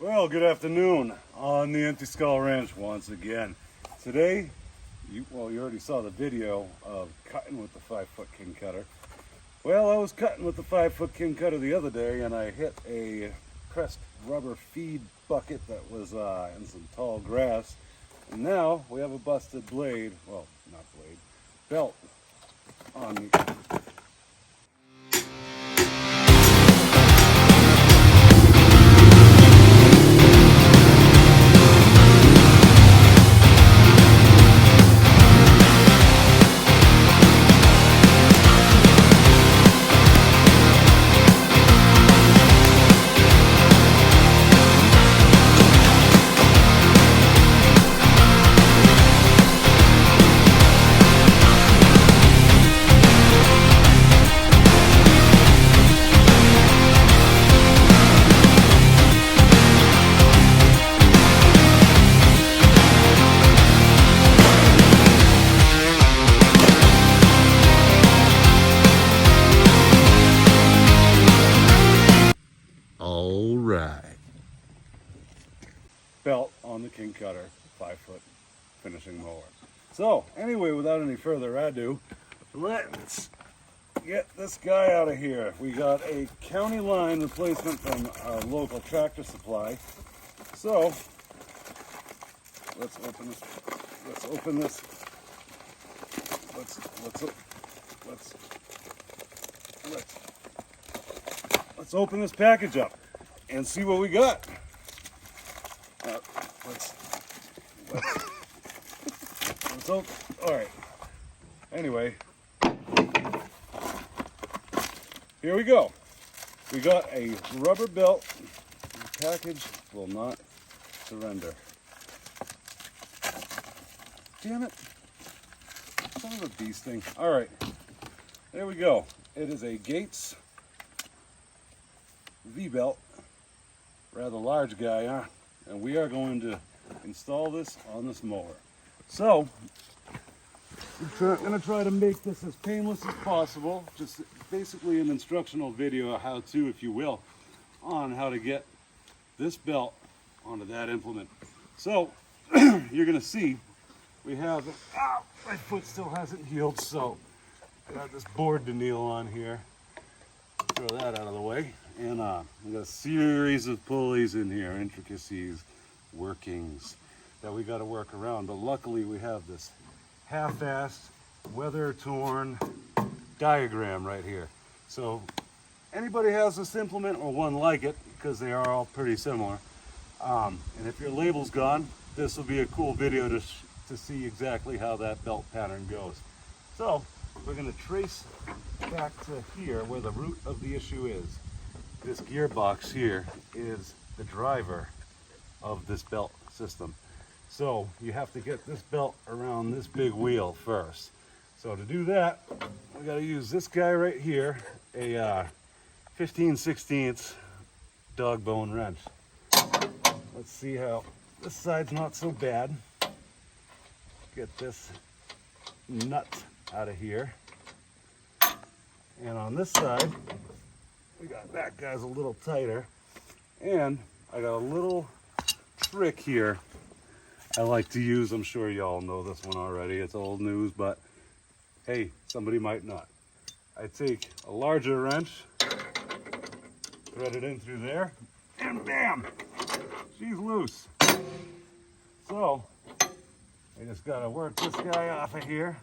Well, good afternoon on the Empty Skull Ranch once again. Today, you already saw the video of cutting with the 5-foot kingkutter. Well, I was cutting with the 5-foot kingkutter the other day and I hit a pressed rubber feed bucket that was in some tall grass. And now we have a busted blade, well, not blade, belt on the belt on the kingkutter 5-foot finishing mower. So anyway, without any further ado, let's get this guy out of here. We got a county line replacement from our local tractor supply. So let's open this. Let's open this package up and see what we got. Let's open. All right. Anyway, here we go. We got a rubber belt. The package will not surrender. Damn it! Son of a bee sting. All right. There we go. It is a Gates V-belt. Rather large guy, huh? And we are going to install this on this mower. So, we're going to try to make this as painless as possible. Just basically an instructional video, how to, if you will, on how to get this belt onto that implement. So, you're going to see we have, my foot still hasn't healed, so I got this board to kneel on here. Throw that out of the way. And we got a series of pulleys in here, intricacies, workings that we got to work around. But luckily we have this half-assed, weather-torn diagram right here. So anybody has this implement or one like it, because they are all pretty similar. And if your label's gone, this will be a cool video to see exactly how that belt pattern goes. So we're going to trace back to here where the root of the issue is. This gearbox here is the driver of this belt system. So you have to get this belt around this big wheel first. So to do that, we got to use this guy right here, a 15/16 dog bone wrench. Let's see how this side's not so bad. Get this nut out of here. And on this side, we got that guy's a little tighter, and I got a little trick here I like to use. I'm sure y'all know this one already. It's old news, but hey, somebody might not. I take a larger wrench, thread it in through there, and bam, she's loose. So I just gotta work this guy off of here.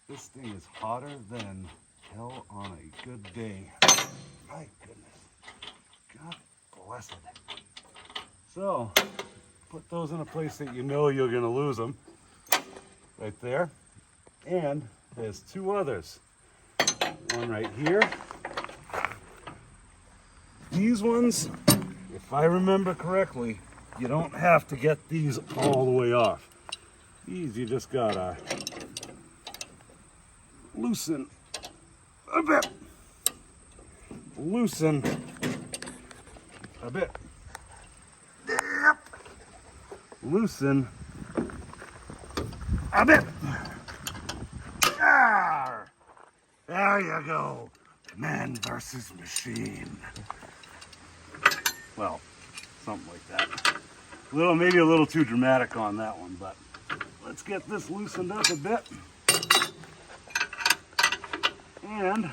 This thing is hotter than hell on a good day. My goodness. God bless it. So, put those in a place that you know you're going to lose them. Right there. And there's two others. One right here. These ones, if I remember correctly, you don't have to get these all the way off. These you just gotta loosen a bit. Loosen a bit. Yep. Loosen a bit. There you go. Man versus machine. Well, something like that. Maybe a little too dramatic on that one, but let's get this loosened up a bit. And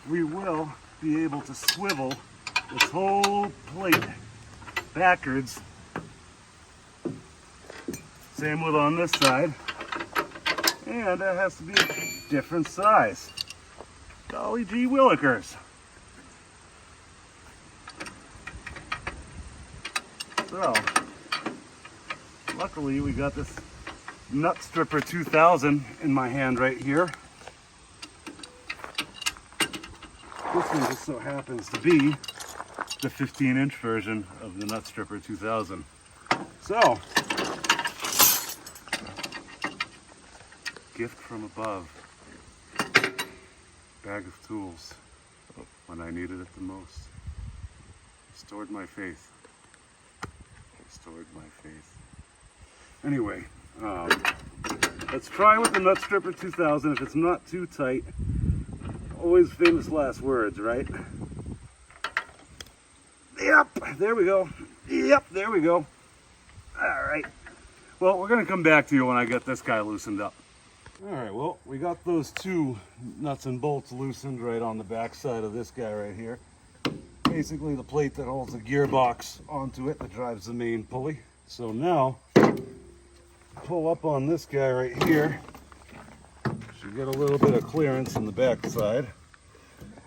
we will be able to swivel this whole plate backwards. Same with on this side. And it has to be a different size. Golly gee willikers. So, luckily we got this Nut Stripper 2000 in my hand right here. This one just so happens to be the 15-inch version of the Nut Stripper 2000. So, gift from above. Bag of tools when I needed it the most. Restored my faith. Restored my faith. Anyway, let's try with the Nut Stripper 2000. If it's not too tight, always famous last words, right? Yep, there we go. Yep, there we go. All right. Well, we're going to come back to you when I get this guy loosened up. All right, well, we got those two nuts and bolts loosened right on the back side of this guy right here. Basically the plate that holds the gearbox onto it that drives the main pulley. So now, pull up on this guy right here. Should get a little bit of clearance in the back side.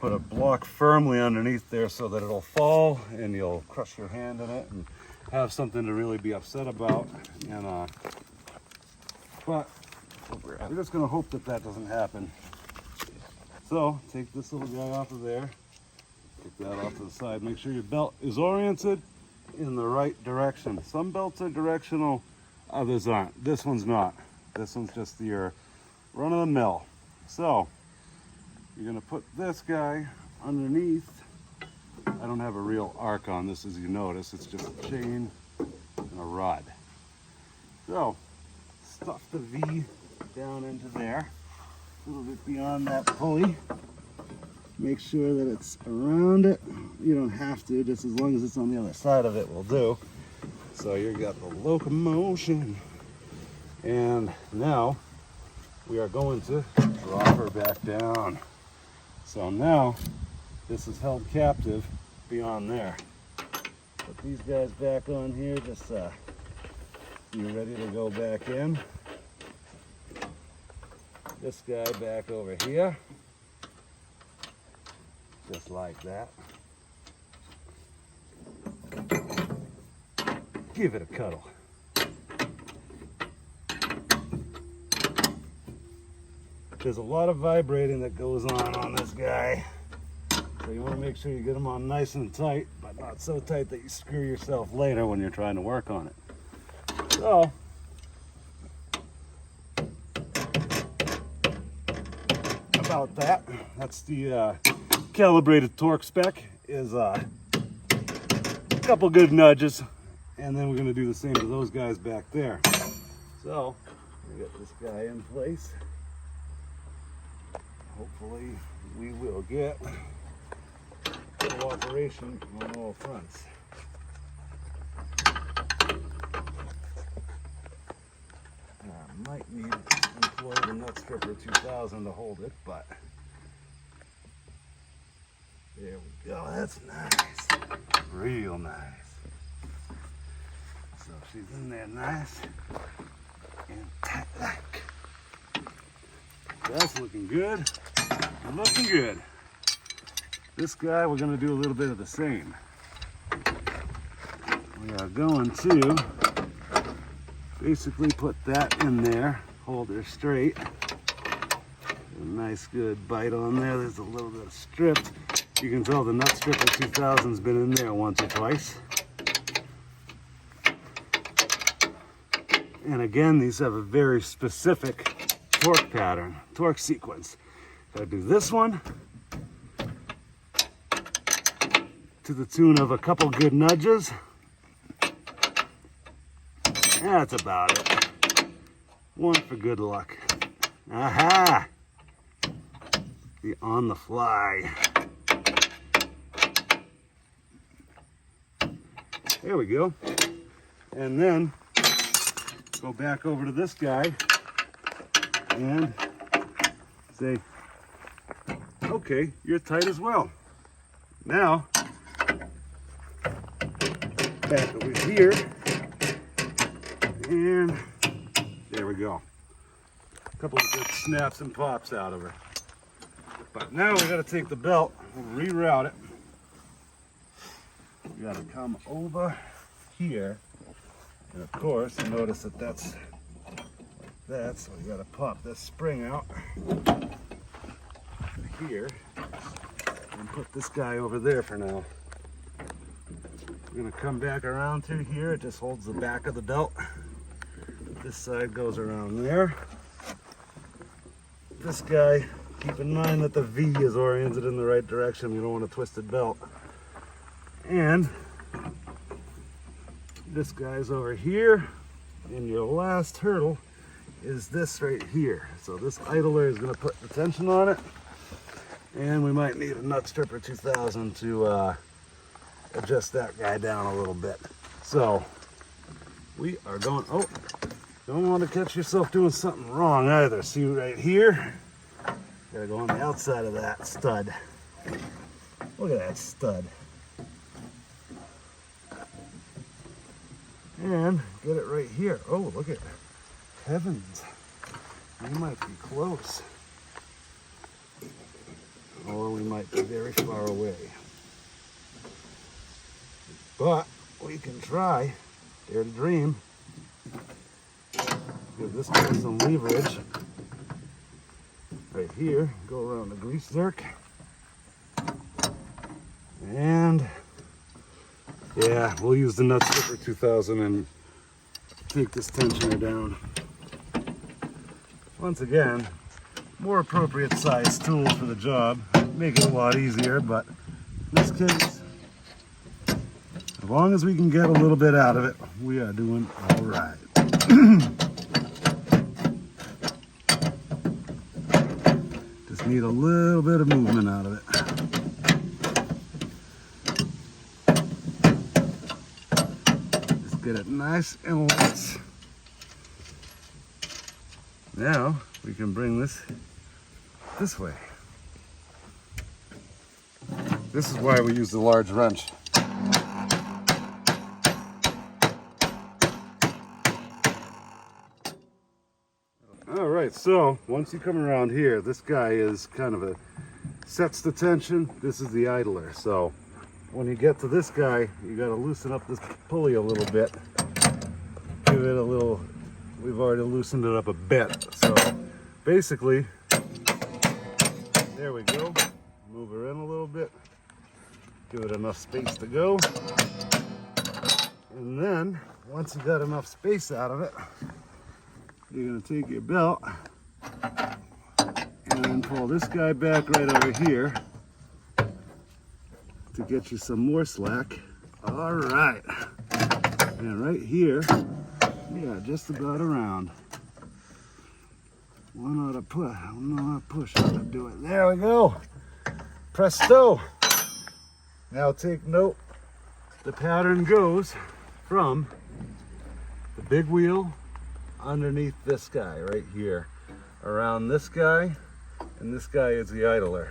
Put a block firmly underneath there so that it'll fall and you'll crush your hand in it and have something to really be upset about. And but we're just going to hope that that doesn't happen. So take this little guy off of there. Take that off to the side. Make sure your belt is oriented in the right direction. Some belts are directional, others aren't. This one's not. This one's just your run of the mill. So you're going to put this guy underneath. I don't have a real arc on this, as you notice. It's just a chain and a rod. So stuff the V down into there, a little bit beyond that pulley. Make sure that it's around it. You don't have to, just as long as it's on the other side of it will do. So you got the locomotion. And now we are going to drop her back down. So now this is held captive beyond there. Put these guys back on here, just be ready to go back in. This guy back over here, just like that. Give it a cuddle. There's a lot of vibrating that goes on this guy. So you want to make sure you get them on nice and tight, but not so tight that you screw yourself later when you're trying to work on it. So, about that. That's the calibrated torque spec. Is a couple good nudges, and then we're going to do the same to those guys back there. So we get this guy in place. Hopefully we will get cooperation on all fronts. I might need to employ the Nut Stripper 2000 to hold it, but there we go. That's nice. Real nice. So she's in there nice and tight like. That's looking good. Looking good. This guy, we're going to do a little bit of the same. We are going to basically put that in there, hold her straight. A nice good bite on there. There's a little bit of stripped. You can tell the Nut Stripper 2000's been in there once or twice. And again, these have a very specific torque pattern, torque sequence. Gotta do this one to the tune of a couple good nudges. That's about it. One for good luck. Aha! The on the fly. There we go. And then go back over to this guy and say, okay, you're tight as well. Now, back over here, and there we go. A couple of good snaps and pops out of her. But now we got to take the belt and reroute it. We got to come over here, and of course, notice that that's like that. So we got to pop this spring out here and put this guy over there for now. We're going to come back around through here. It just holds the back of the belt. This side goes around there. This guy, keep in mind that the V is oriented in the right direction. We don't want a twisted belt. And this guy's over here. And your last hurdle is this right here. So this idler is going to put the tension on it. And we might need a nut stripper 2000 to adjust that guy down a little bit. So we are going, oh, don't want to catch yourself doing something wrong either. See right here? Gotta go on the outside of that stud. Look at that stud. And get it right here. Oh, look at heavens. We might be close. Or we might be very far away. But we can try. Dare to dream. Give this guy some leverage. Right here. Go around the grease zerk. And yeah, we'll use the nut stripper 2000 and take this tensioner down. Once again, more appropriate size tools for the job. Make it a lot easier, but in this case, as long as we can get a little bit out of it, we are doing all right. Just need a little bit of movement out of it. Just get it nice and loose. Now we can bring this way. This is why we use the large wrench. All right, so once you come around here, this guy is kind of sets the tension. This is the idler. So when you get to this guy, you got to loosen up this pulley a little bit. Give it a little, we've already loosened it up a bit. So basically, there we go. Move her in a little bit. Give it enough space to go. And then, once you got enough space out of it, you're going to take your belt and then pull this guy back right over here to get you some more slack. All right. And right here, yeah, just about around. One ought to push ought to do it. There we go. Presto. Now take note, the pattern goes from the big wheel underneath this guy right here, around this guy, and this guy is the idler,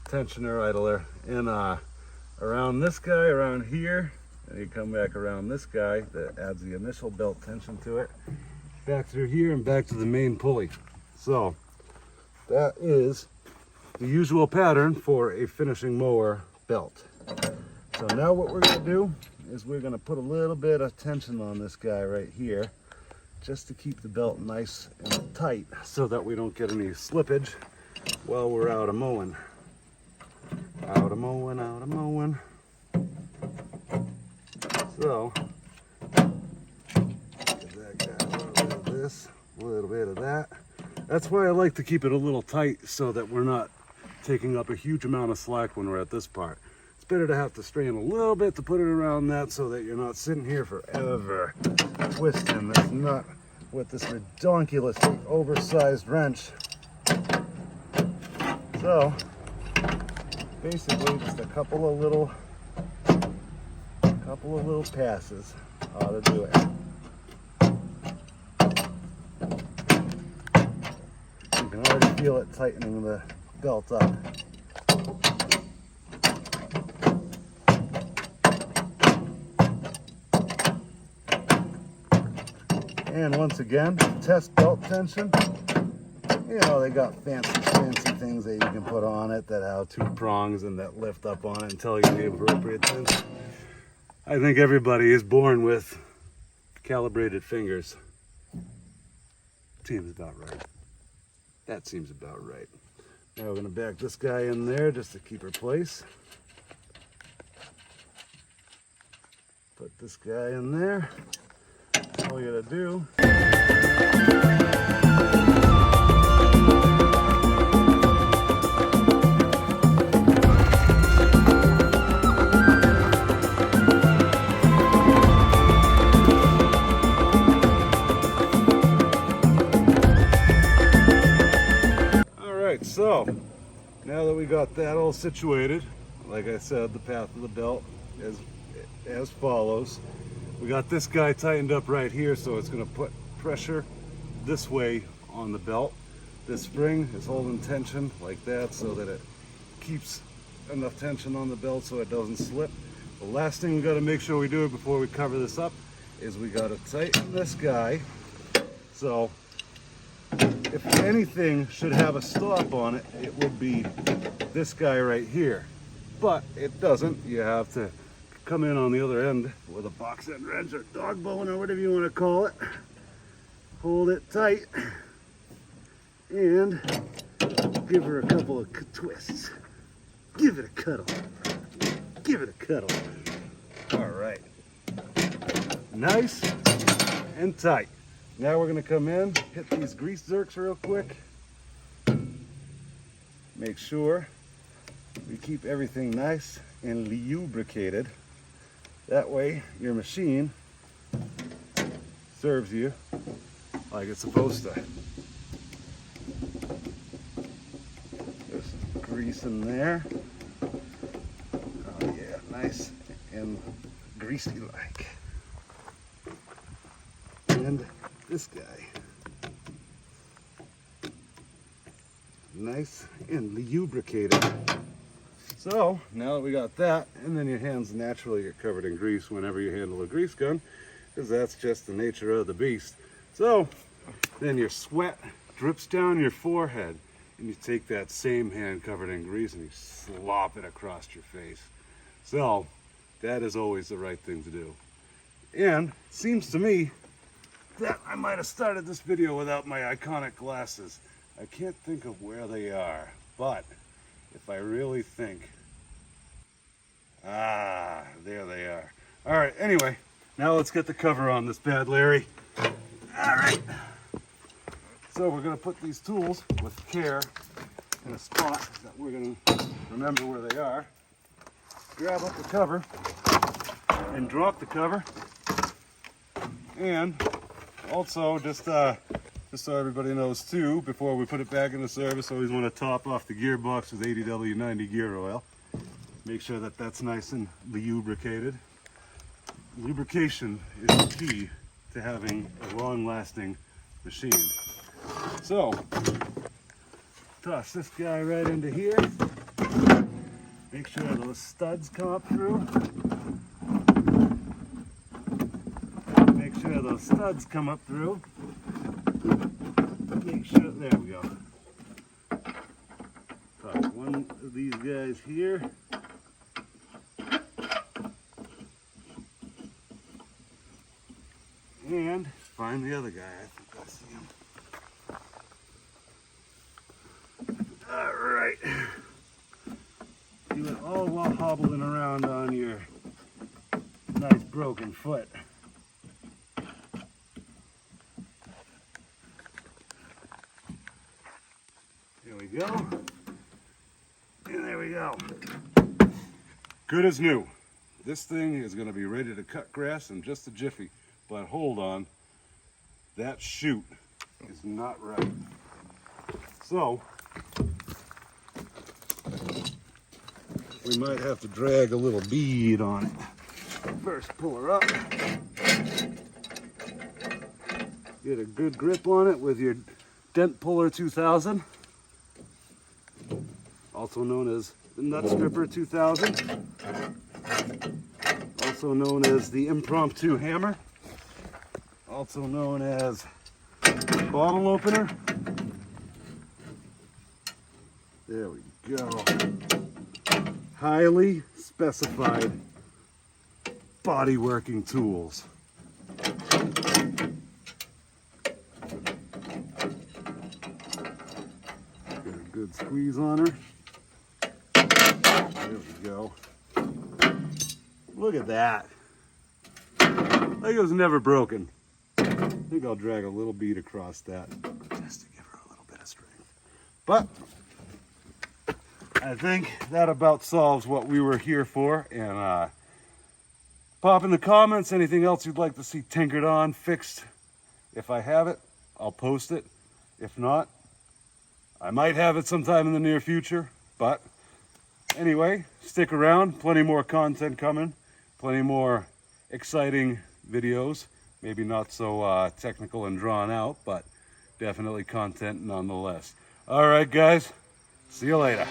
tensioner idler, and around this guy, around here, and you come back around this guy that adds the initial belt tension to it, back through here and back to the main pulley. So that is the usual pattern for a finishing mower belt. So now what we're going to do is we're going to put a little bit of tension on this guy right here, just to keep the belt nice and tight so that we don't get any slippage while we're out of mowing. Out of mowing, out of mowing. So, give that guy a little bit of this, a little bit of that. That's why I like to keep it a little tight so that we're not taking up a huge amount of slack when we're at this part. It's better to have to strain a little bit to put it around that so that you're not sitting here forever twisting. That's not with this ridiculously oversized wrench. So basically just a couple of couple of little passes ought to do it. You can already feel it tightening the belt up. And once again, test belt tension. You know, they got fancy things that you can put on it that have 2 prongs and that lift up on it and tell you the appropriate tension. I think everybody is born with calibrated fingers. Seems about right. That seems about right. Now we're going to back this guy in there just to keep her place. Put this guy in there. All you gotta do. All right, so now that we got that all situated, like I said, the path of the belt is as follows. We got this guy tightened up right here, so it's going to put pressure this way on the belt. This spring is holding tension like that so that it keeps enough tension on the belt so it doesn't slip. The last thing we got to make sure we do before we cover this up is we got to tighten this guy. So if anything should have a stop on it, it would be this guy right here. But it doesn't. You have to come in on the other end with a box end wrench or dog bone or whatever you want to call it. Hold it tight and give her a couple of twists. Give it a cuddle. Give it a cuddle. All right. Nice and tight. Now we're going to come in, hit these grease zerks real quick. Make sure we keep everything nice and lubricated. That way your machine serves you like it's supposed to. There's some grease in there. Oh yeah, nice and greasy like. And this guy. Nice and lubricated. So now that we got that, and then your hands naturally get covered in grease whenever you handle a grease gun, because that's just the nature of the beast. So then your sweat drips down your forehead, and you take that same hand covered in grease and you slop it across your face. So that is always the right thing to do. And it seems to me that I might have started this video without my iconic glasses. I can't think of where they are, but if I really think, there they are. All right, anyway, now let's get the cover on this bad Larry. All right. So we're gonna put these tools with care in a spot that we're gonna remember where they are. Grab up the cover and drop the cover. And also just so everybody knows too, before we put it back into service, always want to top off the gearbox with 80W90 gear oil. Make sure that that's nice and lubricated. Lubrication is the key to having a long-lasting machine. So, toss this guy right into here. Make sure those studs come up through. Make sure those studs come up through. Make sure, there we go. Toss one of these guys here. And find the other guy. I think I see him. All right. Do it all while hobbling around on your nice broken foot. There we go. And there we go. Good as new. This thing is going to be ready to cut grass in just a jiffy. But hold on, that chute is not right. So, we might have to drag a little bead on it. First pull her up. Get a good grip on it with your Dent Puller 2000, also known as the Nut Stripper 2000, also known as the Impromptu Hammer, also known as Bottle Opener. There we go. Highly specified body working tools. Get a good squeeze on her. There we go. Look at that. Like it was never broken. I think I'll drag a little bead across that just to give her a little bit of strength. But I think that about solves what we were here for. And pop in the comments anything else you'd like to see tinkered on, fixed. If I have it, I'll post it. If not, I might have it sometime in the near future. But anyway, stick around. Plenty more content coming. Plenty more exciting videos. Maybe not so technical and drawn out, but definitely content nonetheless. All right, guys. See you later.